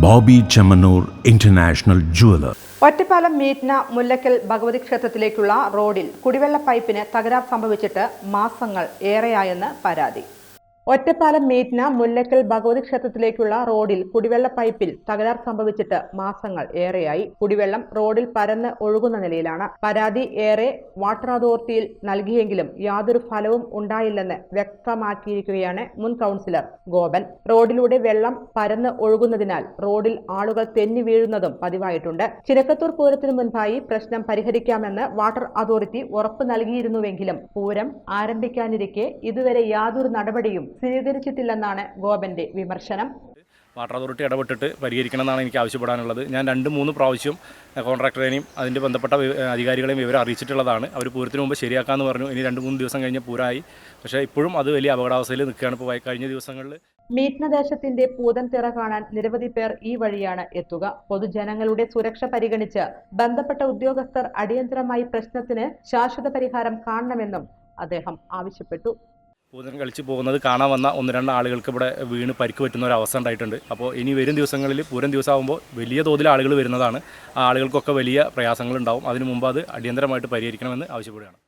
Bobby Chemmanur international jeweller. Ottapalam Meetna Mullakkal Bhagavathi ക്ഷേത്രത്തിലേക്കുള്ള റോഡിൽ കുടിവെള്ള പൈപ്പിന് തകരാർ സംഭവിച്ചിട്ട് മാസങ്ങൾ ഏറെയായെന്ന് പരാതി. ഒറ്റപ്പാലം മീറ്റ്ന മുല്ലക്കൽ ഭഗവതി ക്ഷേത്രത്തിലേക്കുള്ള റോഡിൽ കുടിവെള്ള പൈപ്പിൽ തകരാർ സംഭവിച്ചിട്ട് മാസങ്ങൾ ഏറെയായി. കുടിവെള്ളം റോഡിൽ പരന്ന് ഒഴുകുന്ന നിലയിലാണ്. പരാതി ഏറെ വാട്ടർ അതോറിറ്റിയിൽ നൽകിയെങ്കിലും യാതൊരു ഫലവും ഉണ്ടായില്ലെന്ന് വ്യക്തമാക്കിയിരിക്കുകയാണ് മുൻ കൗൺസിലർ ഗോപൻ. റോഡിലൂടെ വെള്ളം പരന്ന് ഒഴുകുന്നതിനാൽ റോഡിൽ ആളുകൾ തെന്നി വീഴുന്നതും പതിവായിട്ടുണ്ട്. ചിനക്കത്തൂർ പൂരത്തിനു മുൻപായി പ്രശ്നം പരിഹരിക്കാമെന്ന് വാട്ടർ അതോറിറ്റി ഉറപ്പ് നൽകിയിരുന്നുവെങ്കിലും പൂരം ആരംഭിക്കാനിരിക്കെ ഇതുവരെ യാതൊരു നടപടിയും സ്വീകരിച്ചിട്ടില്ലെന്നാണ് ഗോപന്റെ വിമർശനം. വാട്ടർ അതോറിറ്റി ഇടപെട്ടിട്ട് പരിഹരിക്കണമെന്നാണ് എനിക്ക് ആവശ്യപ്പെടാനുള്ളത്. ഞാൻ 2-3 പ്രാവശ്യം കോൺട്രാക്ടറേനെയും അതിൻ്റെ ബന്ധപ്പെട്ട അധികാരികളെയും വിവരം അറിയിച്ചിട്ടുള്ളതാണ്. അവർ പൂരത്തിന് മുമ്പ് ശരിയാക്കാമെന്ന് പറഞ്ഞു. ഇനി 2-3 ദിവസം കഴിഞ്ഞ് പൂരമായി, പക്ഷേ ഇപ്പോഴും അത് വലിയ അപകടാവസ്ഥയിൽ നിൽക്കുകയാണ്. ഇപ്പോൾ കഴിഞ്ഞ ദിവസങ്ങളിൽ മീറ്റ്നദേശത്തിന്റെ പൂതൻ തിറ കാണാൻ നിരവധി പേർ ഈ വഴിയാണ് എത്തുക. പൊതുജനങ്ങളുടെ സുരക്ഷ പരിഗണിച്ച് ബന്ധപ്പെട്ട ഉദ്യോഗസ്ഥർ അടിയന്തരമായി പ്രശ്നത്തിന് ശാശ്വത പരിഹാരം കാണണമെന്നും അദ്ദേഹം ആവശ്യപ്പെട്ടു. പൂരം കളിച്ച് പോകുന്നത് കാണാൻ വന്ന 1-2 ആളുകൾക്ക് ഇവിടെ വീണ് പരിക്ക് പറ്റുന്ന ഒരു അവസ്ഥ ഉണ്ടായിട്ടുണ്ട്. അപ്പോൾ ഇനി വരും ദിവസങ്ങളിൽ പൂരം ദിവസമാകുമ്പോൾ വലിയ തോതിൽ ആളുകൾ വരുന്നതാണ്. ആ ആളുകൾക്കൊക്കെ വലിയ പ്രയാസങ്ങളുണ്ടാവും. അതിനു മുമ്പ് അത് അടിയന്തരമായിട്ട് പരിഹരിക്കണമെന്ന് ആവശ്യപ്പെടുകയാണ്.